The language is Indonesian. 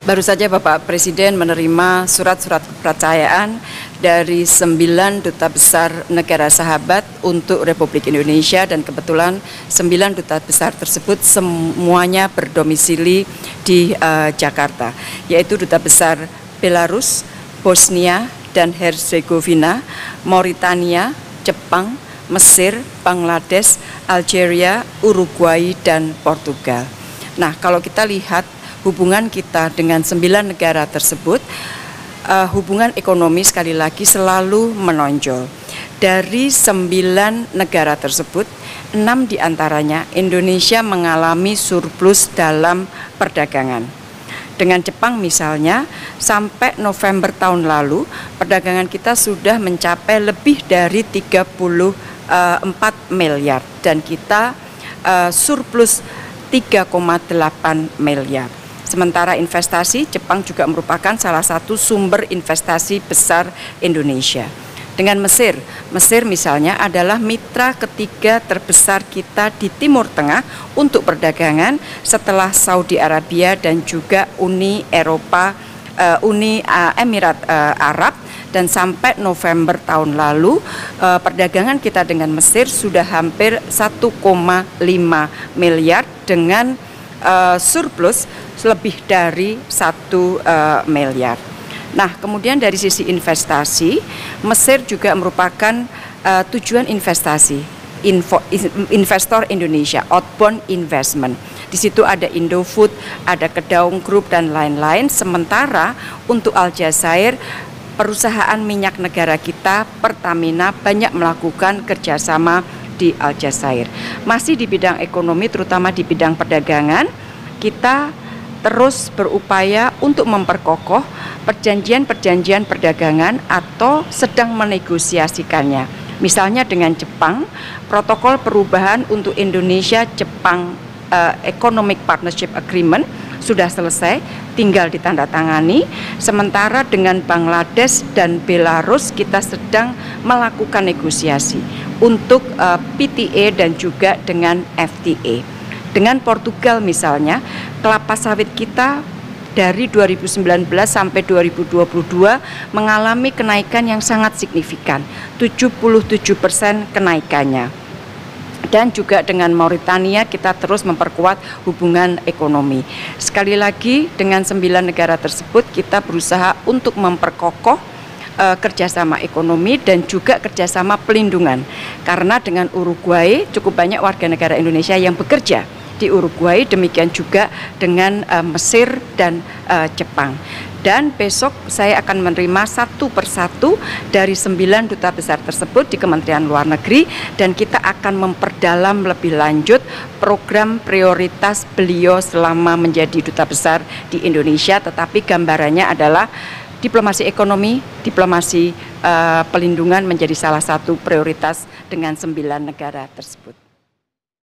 Baru saja Bapak Presiden menerima surat-surat kepercayaan dari 9 duta besar negara sahabat untuk Republik Indonesia, dan kebetulan 9 duta besar tersebut semuanya berdomisili di Jakarta, yaitu Duta Besar Belarus, Bosnia dan Herzegovina, Mauritania, Jepang, Mesir, Bangladesh, Algeria, Uruguay, dan Portugal. Nah, kalau kita lihat hubungan kita dengan 9 negara tersebut, hubungan ekonomi sekali lagi selalu menonjol. Dari 9 negara tersebut, 6 diantaranya Indonesia mengalami surplus dalam perdagangan. Dengan Jepang misalnya, sampai November tahun lalu, perdagangan kita sudah mencapai lebih dari 34 miliar dan kita surplus 3,8 miliar. Sementara investasi, Jepang juga merupakan salah satu sumber investasi besar Indonesia. Dengan Mesir misalnya adalah mitra ketiga terbesar kita di Timur Tengah untuk perdagangan setelah Saudi Arabia dan juga Uni Emirat Arab. Dan sampai November tahun lalu, perdagangan kita dengan Mesir sudah hampir 1,5 miliar dengan surplus lebih dari 1 miliar. Nah, kemudian dari sisi investasi, Mesir juga merupakan tujuan investasi investor Indonesia, outbound investment. Di situ ada Indofood, ada Kedaung Group dan lain-lain. Sementara untuk Aljazair, perusahaan minyak negara kita, Pertamina, banyak melakukan kerjasama di Aljazair. Masih di bidang ekonomi, terutama di bidang perdagangan, kita terus berupaya untuk memperkokoh perjanjian-perjanjian perdagangan atau sedang menegosiasikannya. Misalnya dengan Jepang, protokol perubahan untuk Indonesia-Jepang Economic Partnership Agreement sudah selesai, tinggal ditandatangani. Sementara dengan Bangladesh dan Belarus kita sedang melakukan negosiasi untuk PTA dan juga dengan FTA. Dengan Portugal misalnya, kelapa sawit kita dari 2019 sampai 2022 mengalami kenaikan yang sangat signifikan, 77% kenaikannya. Dan juga dengan Mauritania kita terus memperkuat hubungan ekonomi. Sekali lagi, dengan 9 negara tersebut kita berusaha untuk memperkokoh kerjasama ekonomi dan juga kerjasama pelindungan. Karena dengan Uruguay cukup banyak warga negara Indonesia yang bekerja di Uruguay, demikian juga dengan Mesir dan Jepang. Dan besok saya akan menerima satu persatu dari 9 duta besar tersebut di Kementerian Luar Negeri, dan kita akan memperdalam lebih lanjut program prioritas beliau selama menjadi duta besar di Indonesia. Tetapi gambarannya adalah diplomasi ekonomi, diplomasi pelindungan menjadi salah satu prioritas dengan 9 negara tersebut.